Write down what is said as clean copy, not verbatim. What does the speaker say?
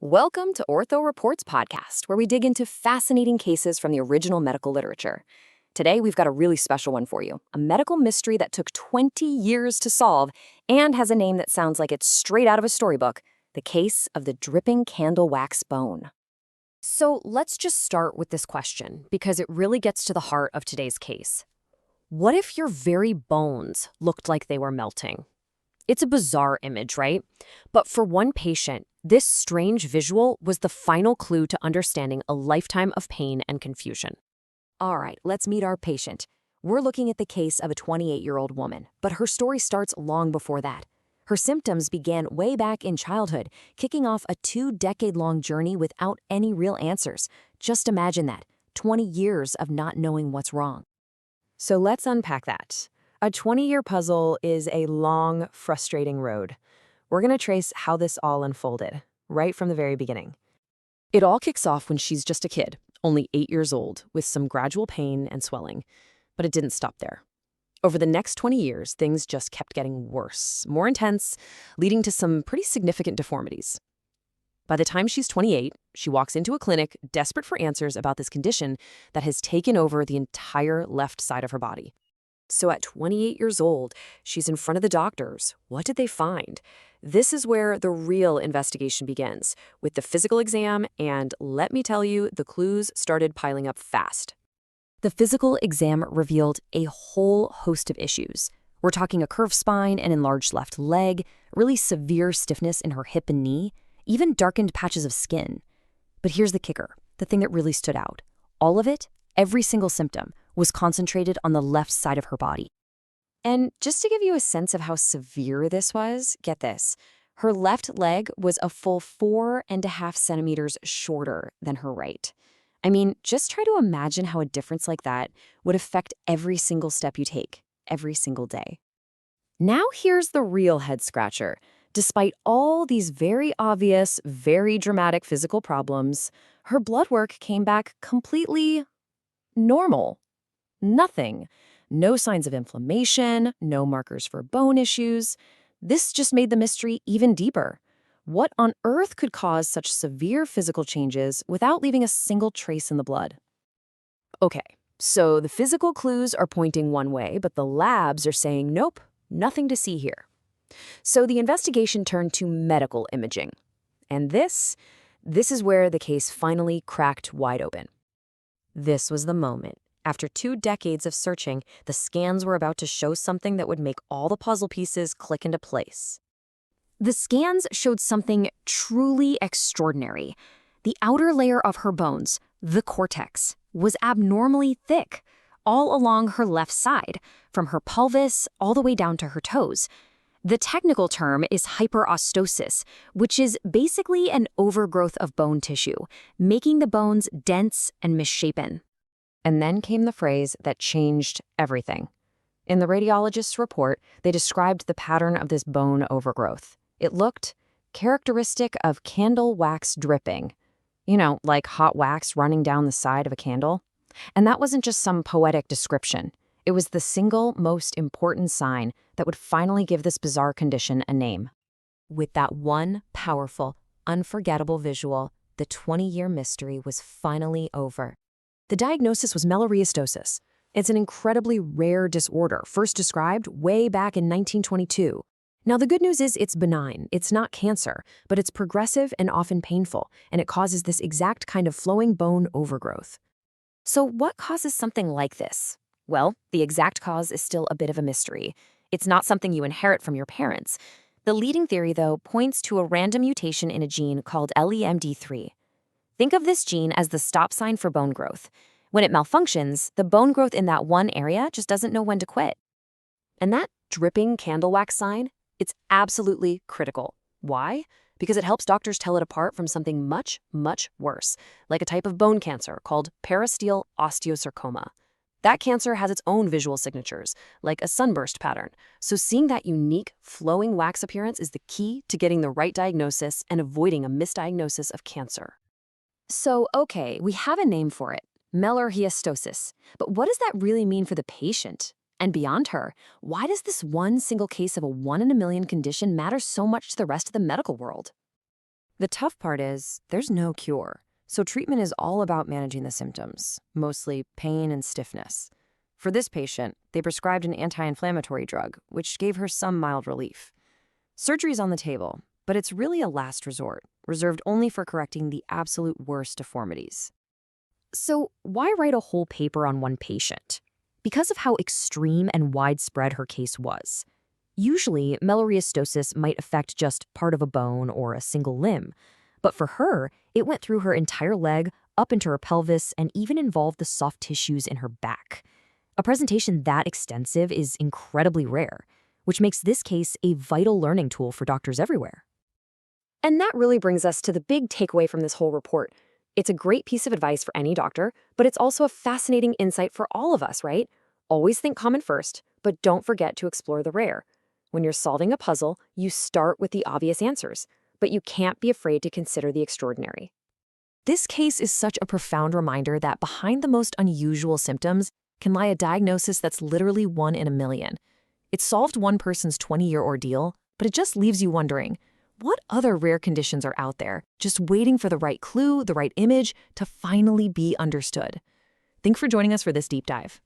Welcome to Ortho Reports podcast, where we dig into fascinating cases from the original medical literature. Today, we've got a really special one for you, a medical mystery that took 20 years to solve and has a name that sounds like it's straight out of a storybook, the case of the dripping candle wax bone. So let's just start with this question, because it really gets to the heart of today's case. What if your very bones looked like they were melting? It's a bizarre image, right? But for one patient, this strange visual was the final clue to understanding a lifetime of pain and confusion. All right, let's meet our patient. We're looking at the case of a 28-year-old woman, but her story starts long before that. Her symptoms began way back in childhood, kicking off a 2-decade-long journey without any real answers. Just imagine that, 20 years of not knowing what's wrong. So let's unpack that. A 20-year puzzle is a long, frustrating road. We're going to trace how this all unfolded, right from the very beginning. It all kicks off when she's just a kid, only 8 years old, with some gradual pain and swelling. But it didn't stop there. Over the next 20 years, things just kept getting worse, more intense, leading to some pretty significant deformities. By the time she's 28, she walks into a clinic desperate for answers about this condition that has taken over the entire left side of her body. So at 28 years old, she's in front of the doctors. What did they find? This is where the real investigation begins, with the physical exam, and let me tell you, the clues started piling up fast. The physical exam revealed a whole host of issues. We're talking a curved spine, an enlarged left leg, really severe stiffness in her hip and knee, even darkened patches of skin. But here's the kicker, the thing that really stood out. All of it, every single symptom, was concentrated on the left side of her body. And just to give you a sense of how severe this was, get this. Her left leg was a full 4.5 centimeters shorter than her right. I mean, just try to imagine how a difference like that would affect every single step you take, every single day. Now here's the real head scratcher. Despite all these very obvious, very dramatic physical problems, her blood work came back completely normal. Nothing. No signs of inflammation, no markers for bone issues. This just made the mystery even deeper. What on earth could cause such severe physical changes without leaving a single trace in the blood? Okay, so the physical clues are pointing one way, but the labs are saying, nope, nothing to see here. So the investigation turned to medical imaging. And this is where the case finally cracked wide open. This was the moment. After 2 decades of searching, the scans were about to show something that would make all the puzzle pieces click into place. The scans showed something truly extraordinary. The outer layer of her bones, the cortex, was abnormally thick, all along her left side, from her pelvis all the way down to her toes. The technical term is hyperostosis, which is basically an overgrowth of bone tissue, making the bones dense and misshapen. And then came the phrase that changed everything. In the radiologist's report, they described the pattern of this bone overgrowth. It looked characteristic of candle wax dripping. You know, like hot wax running down the side of a candle. And that wasn't just some poetic description. It was the single most important sign that would finally give this bizarre condition a name. With that one powerful, unforgettable visual, the 20-year mystery was finally over. The diagnosis was Melorheostosis. It's an incredibly rare disorder, first described way back in 1922. Now, the good news is it's benign. It's not cancer, but it's progressive and often painful, and it causes this exact kind of flowing bone overgrowth. So what causes something like this? Well, the exact cause is still a bit of a mystery. It's not something you inherit from your parents. The leading theory, though, points to a random mutation in a gene called LEMD3. Think of this gene as the stop sign for bone growth. When it malfunctions, the bone growth in that one area just doesn't know when to quit. And that dripping candle wax sign, it's absolutely critical. Why? Because it helps doctors tell it apart from something much, much worse, like a type of bone cancer called periosteal osteosarcoma. That cancer has its own visual signatures, like a sunburst pattern. So seeing that unique, flowing wax appearance is the key to getting the right diagnosis and avoiding a misdiagnosis of cancer. So, okay, we have a name for it, Melorheostosis. But what does that really mean for the patient? And beyond her, why does this one single case of a 1 in a million condition matter so much to the rest of the medical world? The tough part is there's no cure. So treatment is all about managing the symptoms, mostly pain and stiffness. For this patient, they prescribed an anti-inflammatory drug, which gave her some mild relief. Surgery's on the table, but it's really a last resort, reserved only for correcting the absolute worst deformities. So why write a whole paper on one patient? Because of how extreme and widespread her case was. Usually, Melorheostosis might affect just part of a bone or a single limb, but for her, it went through her entire leg, up into her pelvis, and even involved the soft tissues in her back. A presentation that extensive is incredibly rare, which makes this case a vital learning tool for doctors everywhere. And that really brings us to the big takeaway from this whole report. It's a great piece of advice for any doctor, but it's also a fascinating insight for all of us, right? Always think common first, but don't forget to explore the rare. When you're solving a puzzle, you start with the obvious answers, but you can't be afraid to consider the extraordinary. This case is such a profound reminder that behind the most unusual symptoms can lie a diagnosis that's literally 1 in a million. It solved one person's 20-year ordeal, but it just leaves you wondering, what other rare conditions are out there, just waiting for the right clue, the right image, to finally be understood? Thanks for joining us for this deep dive.